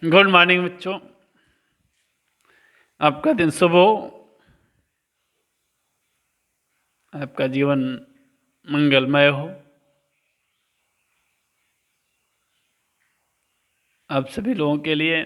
Good morning बच्चों, आपका दिन शुभ हो, आपका जीवन मंगलमय हो। आप सभी लोगों के लिए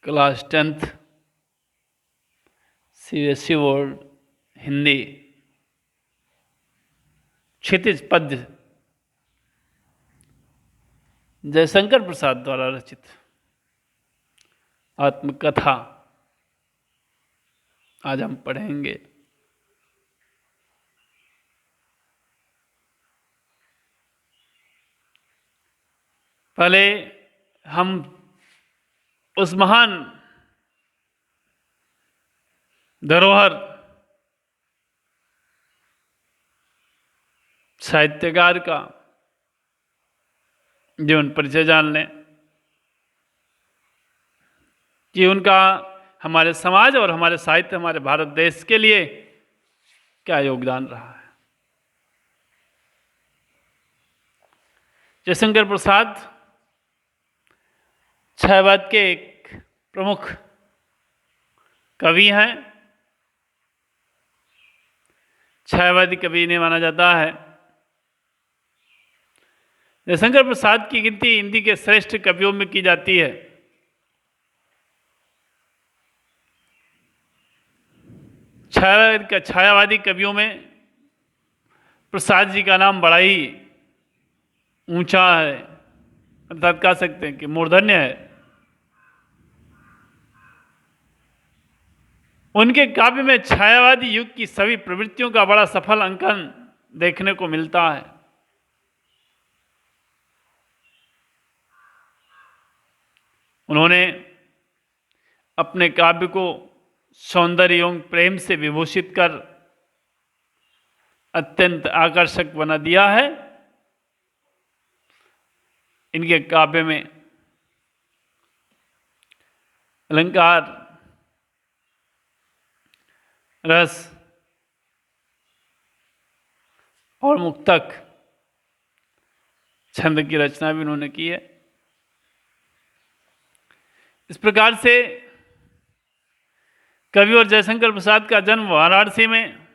class 10th CBSE board Hindi Kshitij पद्य जयशंकर प्रसाद द्वारा रचित आत्मकथा आज हम पढ़ेंगे। पहले हम उस महान धरोहर साहित्यकार का जीवन परिचय जान लें कि उनका हमारे समाज और हमारे साहित्य, हमारे भारत देश के लिए क्या योगदान रहा है। जयशंकर प्रसाद छायावाद के एक प्रमुख कवि हैं। छायावादी कवि ने माना जाता है। जयशंकर प्रसाद की गिनती हिंदी के श्रेष्ठ कवियों में की जाती है। छायावादी कवियों में प्रसाद जी का नाम बड़ा ही ऊंचा है, अर्थात कह सकते हैं कि मूर्धन्य है। उनके काव्य में छायावादी युग की सभी प्रवृत्तियों का बड़ा सफल अंकन देखने को मिलता है। उन्होंने अपने काव्य को सौंदर्य एवं प्रेम से विभूषित कर अत्यंत आकर्षक बना दिया है। इनके काव्य में अलंकार, रस और मुक्तक छंद की रचना भी उन्होंने की है। इस प्रकार से कवि और जयशंकर प्रसाद का जन्म वाराणसी में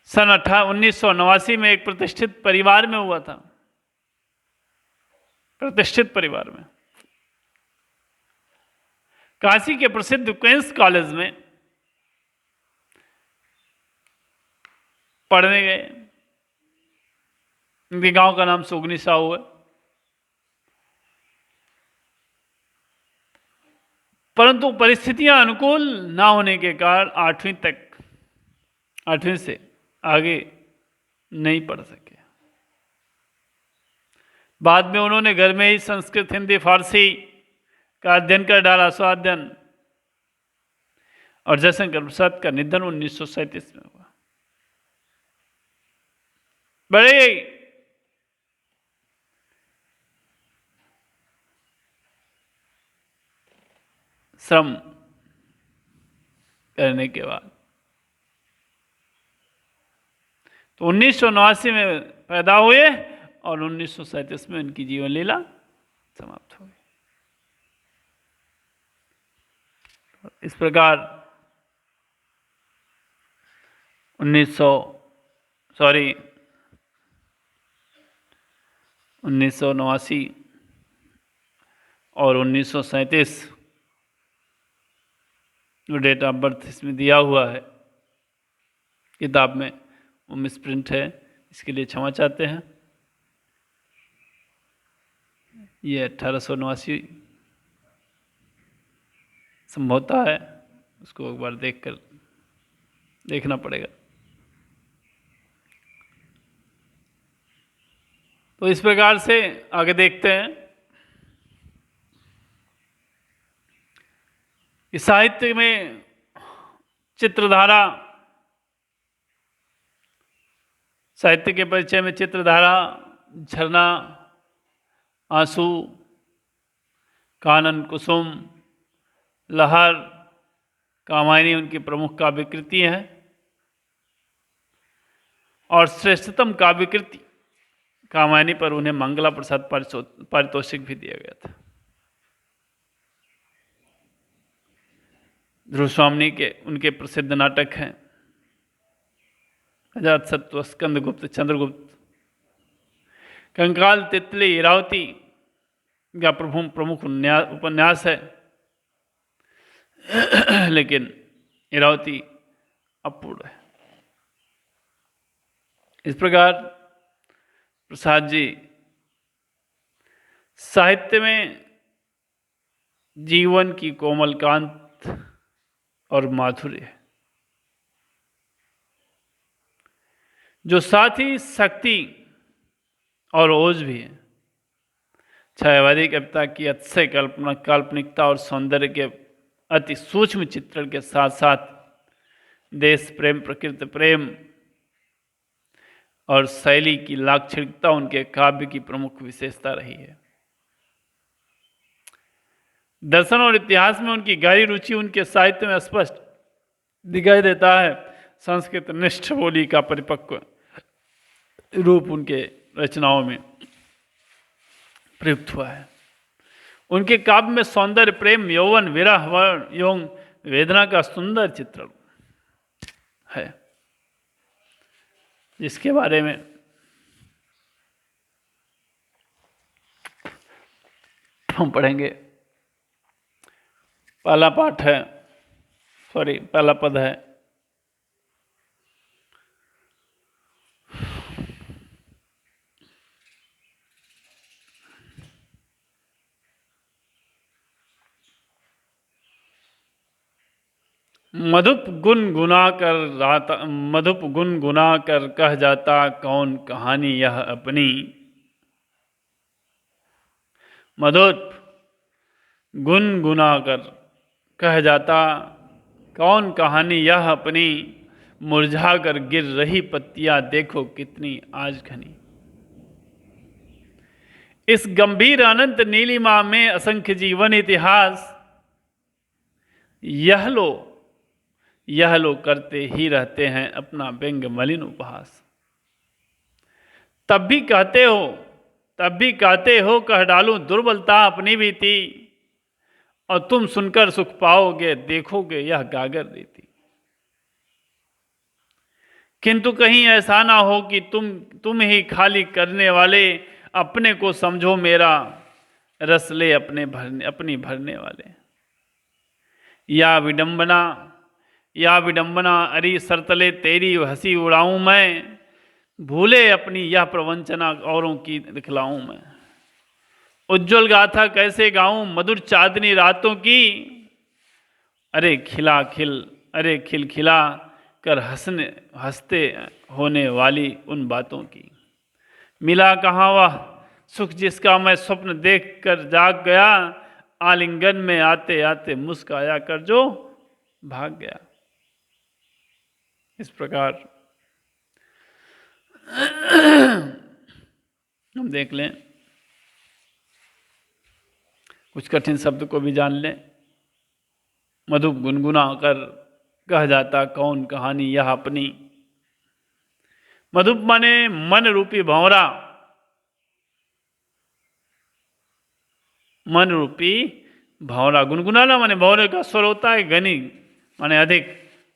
सन 1989 में एक प्रतिष्ठित परिवार में हुआ था। प्रतिष्ठित परिवार में काशी के प्रसिद्ध क्वींस कॉलेज में पढ़ने गए। इनके गांव का नाम सुगनी साहू है। परंतु परिस्थितियां अनुकूल ना होने के कारण 8वीं से आगे नहीं पढ़ सके। बाद में उन्होंने घर में ही संस्कृत, हिंदी, फारसी का अध्ययन कर डाला, स्वाध्ययन। और जयशंकर प्रसाद का निधन 1937 में हुआ। बड़े श्रम करने के बाद तो 1989 में पैदा हुए और 1937 में उनकी जीवन लीला समाप्त हो गई। इस प्रकार 1989 और 1937 जो डेट ऑफ बर्थ इसमें दिया हुआ है किताब में, वो मिसप्रिंट है, इसके लिए क्षमा चाहते हैं। ये 1889 संभवतः है, उसको एक बार देखना पड़ेगा। तो इस प्रकार से आगे देखते हैं कि साहित्य में चित्रधारा, साहित्य के परिचय में चित्रधारा, झरना, आंसू, कानन, कुसुम, लहर, कामायनी उनकी प्रमुख काव्यकृति हैं। और श्रेष्ठतम काव्यकृति कामायनी पर उन्हें मंगला प्रसाद पारितोषिक भी दिया गया था। ध्रुव स्वामी के उनके प्रसिद्ध नाटक हैं अजातशत्रु, स्कंदगुप्त, चंद्रगुप्त, कंकाल, तितली, इरावती का प्रमुख उपन्यास है। लेकिन इरावती अपूर्ण है। इस प्रकार प्रसाद जी साहित्य में जीवन की कोमल कांत और माधुर्य है, जो साथ ही शक्ति और ओज भी है। छायावादी कविता की अतिशय काल्पनिकता और सौंदर्य के अति सूक्ष्म चित्रण के साथ साथ देश प्रेम, प्रकृति प्रेम और शैली की लाक्षणिकता उनके काव्य की प्रमुख विशेषता रही है। दर्शन और इतिहास में उनकी गहरी रुचि उनके साहित्य में स्पष्ट दिखाई देता है। संस्कृत निष्ठ बोली का परिपक्व रूप उनके रचनाओं में प्रयुक्त हुआ है। उनके काव्य में सौंदर्य, प्रेम, यौवन, विरह, वर्ण एवं वेदना का सुंदर चित्रण है, जिसके बारे में हम पढ़ेंगे। पहला पद है मधुप गुनगुना कर कह जाता कौन कहानी यह अपनी। मधुप गुनगुना कर कह जाता कौन कहानी यह अपनी, मुरझा कर गिर रही पत्तियां देखो कितनी आज घनी। इस गंभीर अनंत नीलिमा में असंख्य जीवन इतिहास यह लो करते ही रहते हैं अपना व्यंग मलिन उपहास। तब भी कहते हो कह डालूं दुर्बलता अपनी भी थी, और तुम सुनकर सुख पाओगे देखोगे यह गागर देती। किंतु कहीं ऐसा ना हो कि तुम ही खाली करने वाले, अपने को समझो मेरा रस ले अपनी भरने वाले। या विडंबना अरी सरतले तेरी हंसी उड़ाऊं मैं, भूले अपनी यह प्रवंचना औरों की दिखलाऊं मैं। उज्जवल गाथा कैसे गाऊं मधुर चांदनी रातों की, अरे खिल खिला कर हंसते होने वाली उन बातों की। मिला कहाँ वह सुख जिसका मैं स्वप्न देख कर जाग गया, आलिंगन में आते आते मुस्काया कर जो भाग गया। इस प्रकार हम देख लें, कुछ कठिन शब्द को भी जान लें। मधुप गुनगुना कर कह जाता कौन कहानी यह अपनी। मधुप माने मन रूपी भंवरा, मन रूपी भंवरा। गुनगुनाना माने भंवरे का स्वर होता है घनी माने अधिक,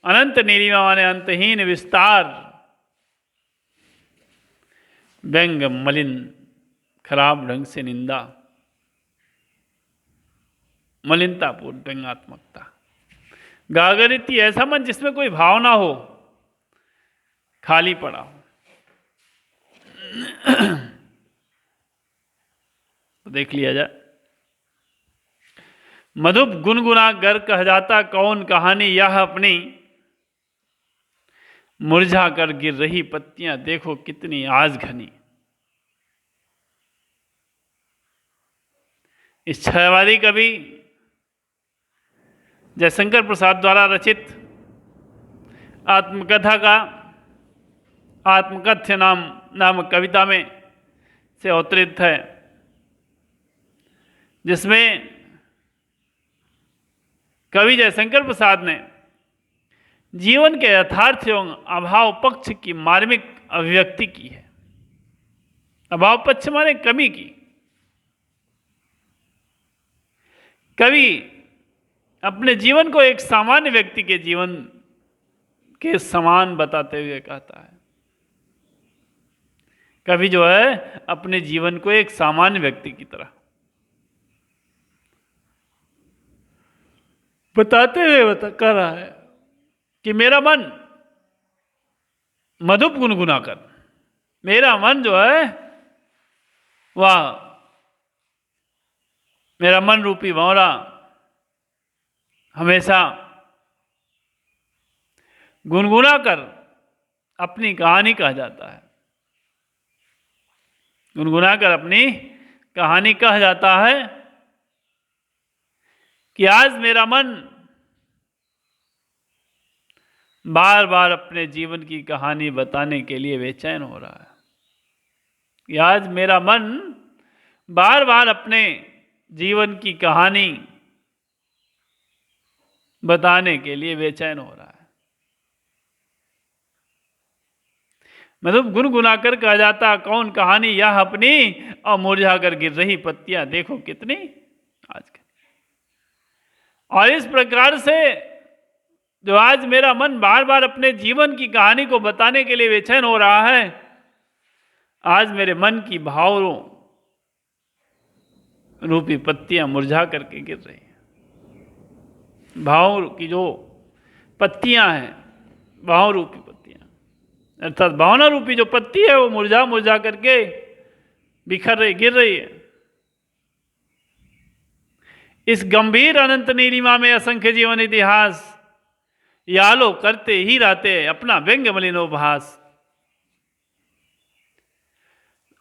अनंत नीलिमा माने अंतहीन विस्तार, व्यंग मलिन खराब ढंग से निंदा, मलिनतापूर्ण व्यंग्यात्मकता। गागरिती ऐसा मन जिसमें कोई भाव ना हो, खाली पड़ा हो। तो देख लिया जाए। मधुप गुनगुना गर कह जाता कौन कहानी यह अपनी, मुरझा कर गिर रही पत्तियां देखो कितनी आज घनी। इस छायावादी कवि जयशंकर प्रसाद द्वारा रचित आत्मकथ्य नाम कविता में से अवतरित है, जिसमें कवि जयशंकर प्रसाद ने जीवन के यथार्थ एवं अभाव पक्ष की मार्मिक अभिव्यक्ति की है। अभाव पक्ष माने कमी की। कवि अपने जीवन को एक सामान्य व्यक्ति के जीवन के समान बताते हुए कहता है। कवि जो है अपने जीवन को एक सामान्य व्यक्ति की तरह बताते हुए कह रहा है कि मेरा मन मधुप गुनगुना कर, मेरा मन जो है वह मेरा मन रूपी भंवरा हमेशा गुनगुना कर अपनी कहानी कह जाता है। गुनगुना कर अपनी कहानी कह जाता है कि आज मेरा मन बार बार अपने जीवन की कहानी बताने के लिए बेचैन हो रहा है। कि आज मेरा मन बार बार अपने जीवन की कहानी बताने के लिए बेचैन हो रहा है। मतलब गुनगुनाकर कहा जाता कौन कहानी यह अपनी, और मुरझाकर गिर रही पत्तियां देखो कितनी आज के। और इस प्रकार से जो आज मेरा मन बार बार अपने जीवन की कहानी को बताने के लिए बेचैन हो रहा है, आज मेरे मन की भावों रूपी पत्तियां मुरझा करके गिर रही हैं। भाव की जो पत्तियां हैं, भाव रूपी पत्तियां, अर्थात भावना रूपी जो पत्ती है वो मुरझा मुरझा करके बिखर रही, गिर रही है। इस गंभीर अनंत नीलिमा में असंख्य जीवन इतिहास यालो करते ही रहते अपना व्यंग मलिनोभास।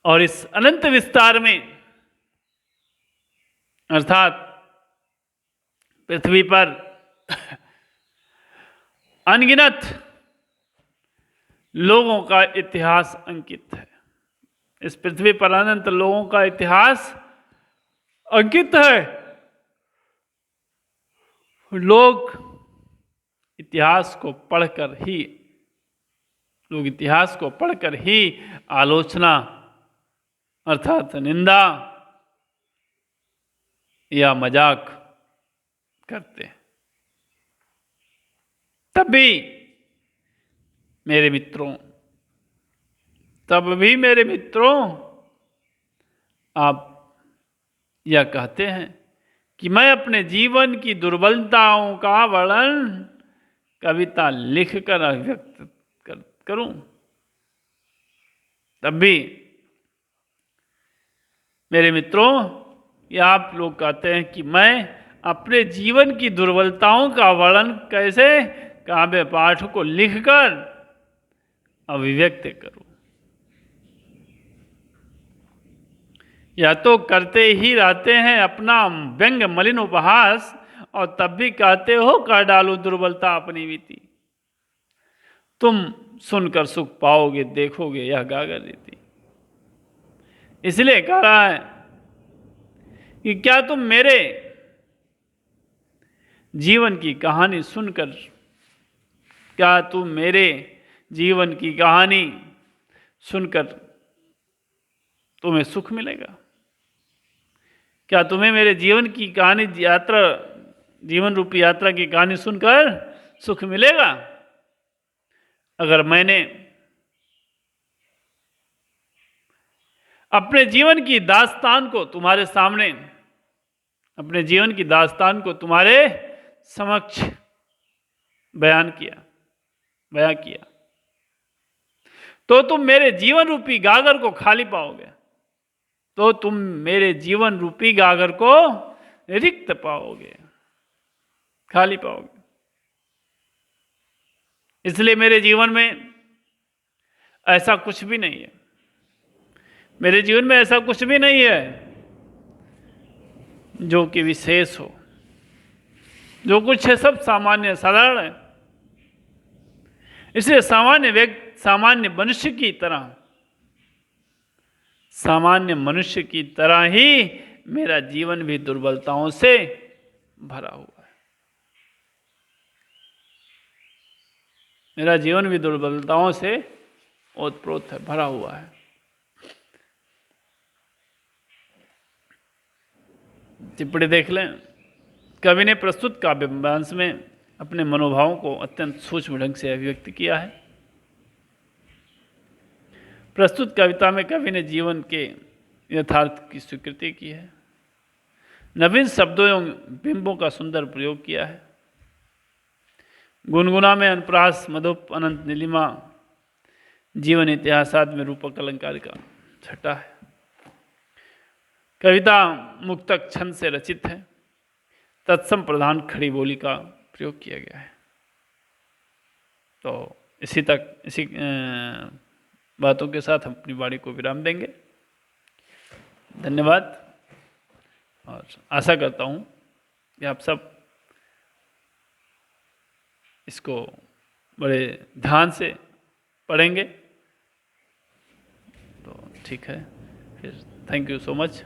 और इस अनंत विस्तार में अर्थात पृथ्वी पर अनगिनत लोगों का इतिहास अंकित है। इस पृथ्वी पर अनंत लोगों का इतिहास अंकित है। लोग इतिहास को पढ़कर ही आलोचना अर्थात निंदा या मजाक करते हैं। तब भी मेरे मित्रों आप यह कहते हैं कि मैं अपने जीवन की दुर्बलताओं का वर्णन कविता लिखकर अभिव्यक्त करूं। तब भी मेरे मित्रों ये आप लोग कहते हैं कि मैं अपने जीवन की दुर्बलताओं का वर्णन कैसे काव्य पाठ को लिखकर अभिव्यक्त करूं। या तो करते ही रहते हैं अपना व्यंग मलिन उपहास, और तब भी कहते हो कर डालो दुर्बलता अपनी बीती। तुम सुनकर सुख पाओगे देखोगे यह गागर रीति। इसलिए कह रहा है कि क्या तुम मेरे जीवन की कहानी सुनकर, क्या तुम मेरे जीवन की कहानी सुनकर तुम्हें सुख मिलेगा? क्या तुम्हें मेरे जीवन की कहानी जीवन रूपी यात्रा की कहानी सुनकर सुख मिलेगा? अगर मैंने अपने जीवन की दास्तान को तुम्हारे सामने, अपने जीवन की दास्तान को तुम्हारे समक्ष बयान किया, तो तुम मेरे जीवन रूपी गागर को खाली पाओगे, तो तुम मेरे जीवन रूपी गागर को रिक्त पाओगे, खाली पाओगे। इसलिए मेरे जीवन में ऐसा कुछ भी नहीं है, मेरे जीवन में ऐसा कुछ भी नहीं है जो कि विशेष हो। जो कुछ है सब सामान्य साधारण है। इसलिए सामान्य मनुष्य की तरह ही मेरा जीवन भी दुर्बलताओं से भरा हुआ है। मेरा जीवन भी दुर्बलताओं से ओतप्रोत है, भरा हुआ है। टिप्पणी देख लें। कवि ने प्रस्तुत काव्यांश में अपने मनोभावों को अत्यंत सूक्ष्म ढंग से अभिव्यक्त किया है। प्रस्तुत कविता में कवि ने जीवन के यथार्थ की स्वीकृति की है, नवीन शब्दों एवं बिंबों का सुंदर प्रयोग किया है। गुनगुना में अनप्रास, मधुप, अनंत, नीलिमा, जीवन इतिहासाद में रूपक अलंकार का छटा है। कविता मुक्तक छंद से रचित है, तत्सम प्रधान खड़ी बोली का प्रयोग किया गया है। तो इसी बातों के साथ हम अपनी वाणी को विराम देंगे। धन्यवाद, और आशा करता हूँ कि आप सब इसको बड़े ध्यान से पढ़ेंगे। तो ठीक है, फिर थैंक यू सो मच।